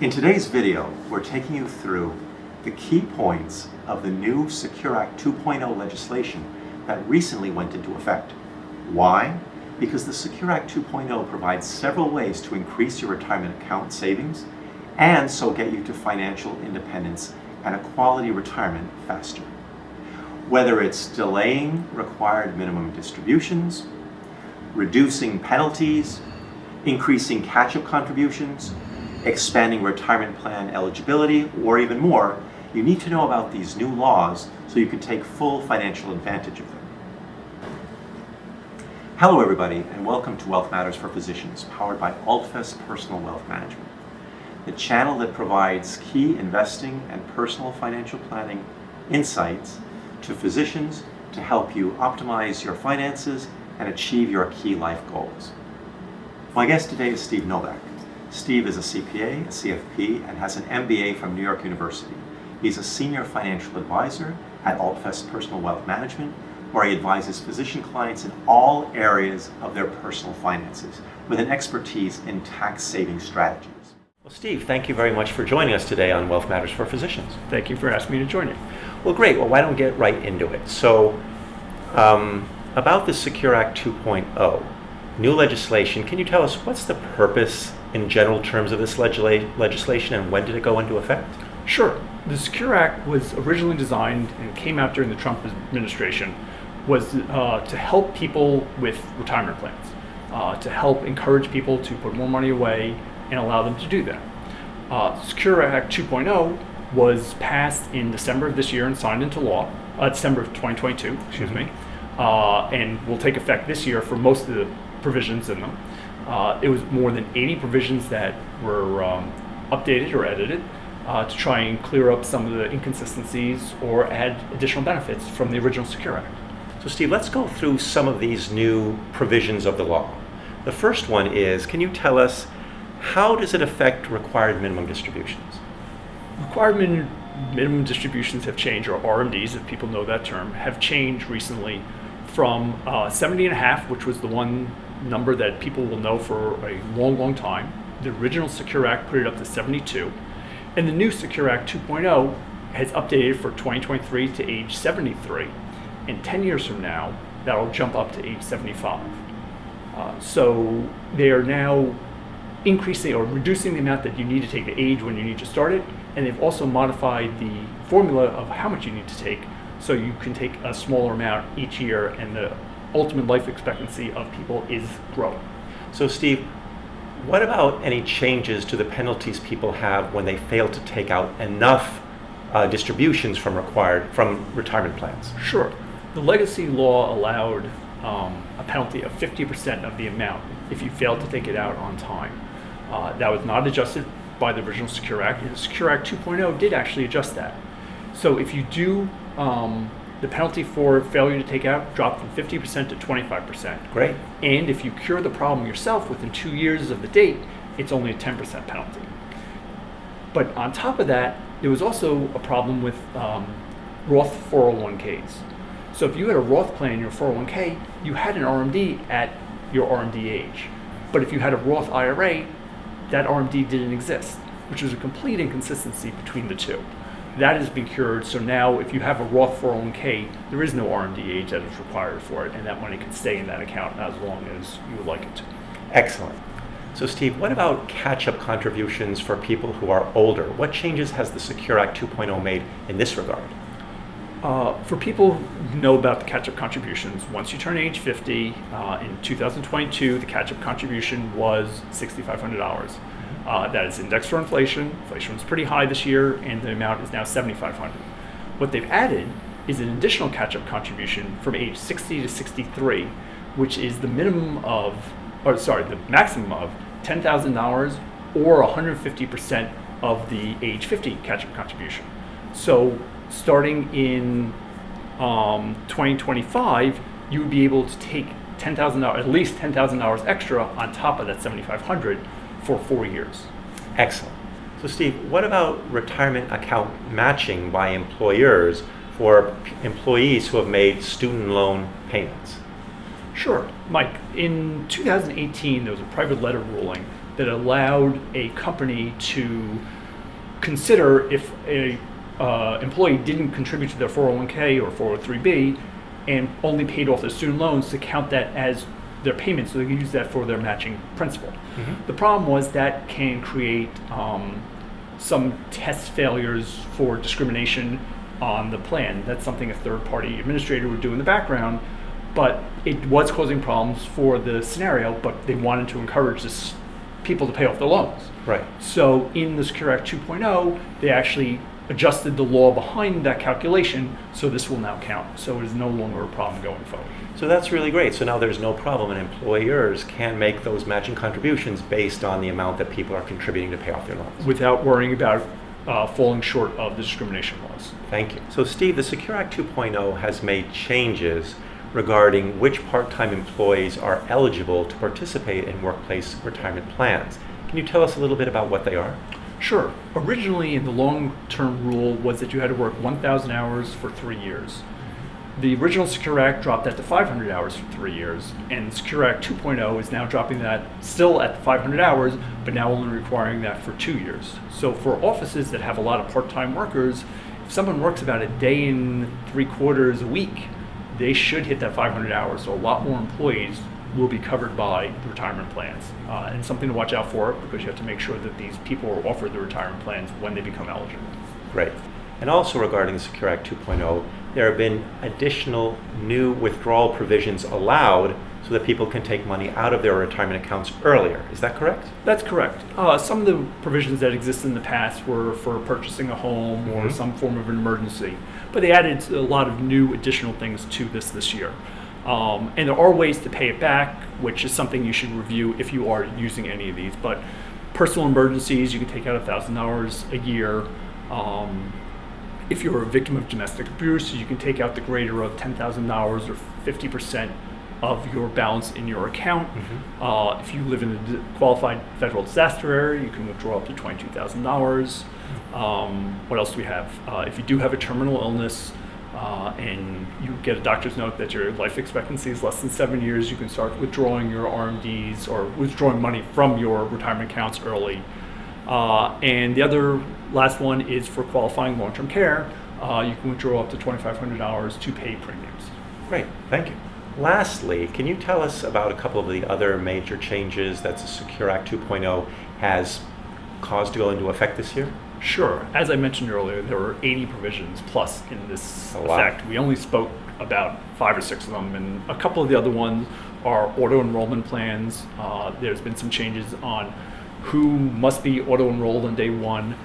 In today's video, we're taking you through the key points of the new Secure Act 2.0 legislation that recently went into effect. Why? Because the Secure Act 2.0 provides several ways to increase your retirement account savings and so get you to financial independence and a quality retirement faster. Whether it's delaying required minimum distributions, reducing penalties, increasing catch-up contributions, expanding retirement plan eligibility, or even more, you need to know about these new laws so you can take full financial advantage of them. Hello everybody, and welcome to Wealth Matters for Physicians, powered by Altfest Personal Wealth Management, the channel that provides key investing and personal financial planning insights to physicians to help you optimize your finances and achieve your key life goals. My guest today is Steve Novak. Steve is a CPA, a CFP, and has an MBA from New York University. He's a senior financial advisor at Altfest Personal Wealth Management, where he advises physician clients in all areas of their personal finances with an expertise in tax-saving strategies. Well, Steve, thank you very much for joining us today on Wealth Matters for Physicians. Thank you for asking me to join you. Well, great. Well, why don't we get right into it? So, about the Secure Act 2.0, new legislation, can you tell us what's the purpose in general terms of this legislation and when did it go into effect? Sure. The Secure Act was originally designed and came out during the Trump administration was to help people with retirement plans, to help encourage people to put more money away and allow them to do that. Secure Act 2.0 was passed in December of this year and signed into law, December of 2022, excuse me, and will take effect this year for most of the provisions in them. It was more than 80 provisions that were updated or edited to try and clear up some of the inconsistencies or add additional benefits from the original Secure Act. So Steve, let's go through some of these new provisions of the law. The first one is, can you tell us how does it affect required minimum distributions? Required minimum distributions have changed, or RMDs, if people know that term, have changed recently from 70.5, which was the one number that people will know for a long, long time. The original Secure Act put it up to 72, and the new Secure Act 2.0 has updated for 2023 to age 73, and 10 years from now, that'll jump up to age 75. So they are now increasing or reducing the amount that you need to take, the age when you need to start it, and they've also modified the formula of how much you need to take, so you can take a smaller amount each year, and the ultimate life expectancy of people is growing. So Steve, what about any changes to the penalties people have when they fail to take out enough distributions from retirement plans? Sure. The legacy law allowed a penalty of 50% of the amount if you failed to take it out on time. That was not adjusted by the original Secure Act. The Secure Act 2.0 did actually adjust that. So if you do, the penalty for failure to take out dropped from 50% to 25%. Great. And if you cure the problem yourself within 2 years of the date, it's only a 10% penalty. But on top of that, there was also a problem with Roth 401ks. So if you had a Roth plan in your 401k, you had an RMD at your RMD age. But if you had a Roth IRA, that RMD didn't exist, which was a complete inconsistency between the two. That has been cured, so now if you have a Roth 401k, there is no RMD age that is required for it, and that money can stay in that account as long as you would like it to. Excellent. So Steve, what about catch-up contributions for people who are older? What changes has the Secure Act 2.0 made in this regard? For people who know about the catch-up contributions, once you turn age 50, in 2022, the catch-up contribution was $6,500. That is indexed for inflation. Inflation was pretty high this year, and the amount is now $7,500. What they've added is an additional catch-up contribution from age 60 to 63, which is the maximum of $10,000 or 150% of the age 50 catch-up contribution. So starting in 2025, you would be able to take $10,000, at least $10,000 extra on top of that $7,500 for 4 years. Excellent. So Steve, what about retirement account matching by employers for employees who have made student loan payments? Sure. Mike, in 2018, there was a private letter ruling that allowed a company to consider if a employee didn't contribute to their 401k or 403b and only paid off their student loans, to count that as their payment, so they can use that for their matching principal. Mm-hmm. The problem was that can create some test failures for discrimination on the plan. That's something a third-party administrator would do in the background, but it was causing problems for the scenario, but they wanted to encourage people to pay off their loans. Right. So in the Secure Act 2.0, they actually adjusted the law behind that calculation, so this will now count. So it is no longer a problem going forward. So that's really great. So now there's no problem, and employers can make those matching contributions based on the amount that people are contributing to pay off their loans. Without worrying about falling short of the discrimination laws. Thank you. So Steve, the Secure Act 2.0 has made changes regarding which part-time employees are eligible to participate in workplace retirement plans. Can you tell us a little bit about what they are? Sure. Originally, the long-term rule was that you had to work 1,000 hours for 3 years. The original Secure Act dropped that to 500 hours for 3 years, and Secure Act 2.0 is now dropping that still at 500 hours, but now only requiring that for 2 years. So for offices that have a lot of part-time workers, if someone works about a day and 3/4 a week, they should hit that 500 hours. So a lot more employees will be covered by the retirement plans. And something to watch out for, because you have to make sure that these people are offered the retirement plans when they become eligible. Great. And also regarding the Secure Act 2.0, there have been additional new withdrawal provisions allowed so that people can take money out of their retirement accounts earlier. Is that correct? That's correct. Some of the provisions that existed in the past were for purchasing a home or some form of an emergency, but they added a lot of new additional things to this year. And there are ways to pay it back, which is something you should review if you are using any of these. But personal emergencies, you can take out $1,000 a year. If you're a victim of domestic abuse, you can take out the greater of $10,000 or 50% of your balance in your account. If you live in a qualified federal disaster area, you can withdraw up to $22,000. What else do we have? If you do have a terminal illness and you get a doctor's note that your life expectancy is less than 7 years, you can start withdrawing your RMDs or withdrawing money from your retirement accounts early. And the other last one is for qualifying long-term care. You can withdraw up to $2,500 to pay premiums. Great, thank you. Lastly, can you tell us about a couple of the other major changes that the Secure Act 2.0 has caused to go into effect this year? Sure. As I mentioned earlier, there were 80 provisions plus in this effect. We only spoke about 5 or 6 of them, and a couple of the other ones are auto-enrollment plans. There's been some changes on who must be auto-enrolled on day one,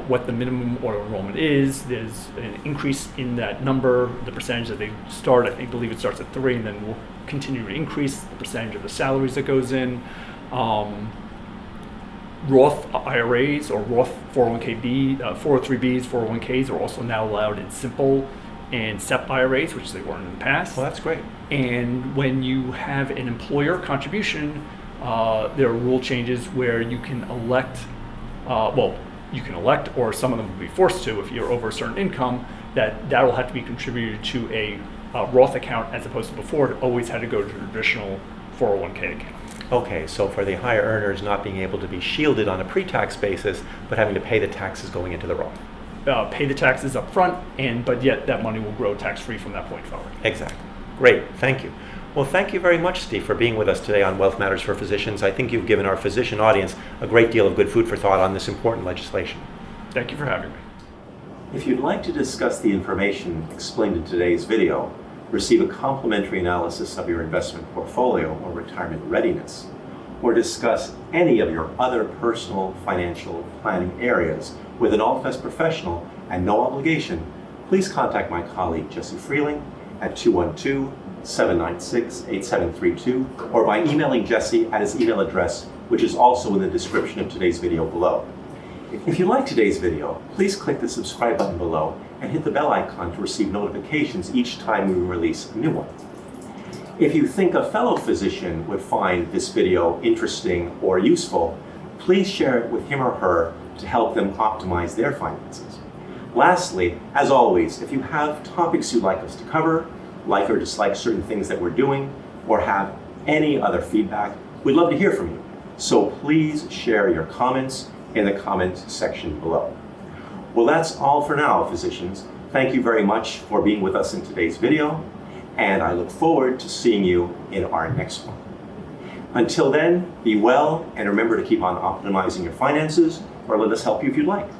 what the minimum auto-enrollment is. There's an increase in that number, the percentage that they start. I believe it starts at 3, and then will continue to increase the percentage of the salaries that goes in. Roth IRAs or Roth 403Bs, 401Ks are also now allowed in simple and SEP IRAs, which they weren't in the past. Well, that's great. And when you have an employer contribution, there are rule changes where you can elect, you can elect, or some of them will be forced to if you're over a certain income, that will have to be contributed to a Roth account, as opposed to before it always had to go to a traditional 401k account. Okay, so for the higher earners not being able to be shielded on a pre-tax basis, but having to pay the taxes going into the Roth. Pay the taxes up front, but yet that money will grow tax-free from that point forward. Exactly. Great, thank you. Well, thank you very much, Steve, for being with us today on Wealth Matters for Physicians. I think you've given our physician audience a great deal of good food for thought on this important legislation. Thank you for having me. If you'd like to discuss the information explained in today's video, receive a complimentary analysis of your investment portfolio or retirement readiness, or discuss any of your other personal financial planning areas with an Altfest professional at no obligation, please contact my colleague Jesse Freeling at 212-796-8732 or by emailing Jesse at his email address, which is also in the description of today's video below. If you like today's video, please click the subscribe button below and hit the bell icon to receive notifications each time we release a new one. If you think a fellow physician would find this video interesting or useful, please share it with him or her to help them optimize their finances. Lastly, as always, if you have topics you'd like us to cover, like or dislike certain things that we're doing, or have any other feedback, we'd love to hear from you. So please share your comments in the comments section below. Well, that's all for now, physicians. Thank you very much for being with us in today's video, and I look forward to seeing you in our next one. Until then, be well, and remember to keep on optimizing your finances, or let us help you if you'd like.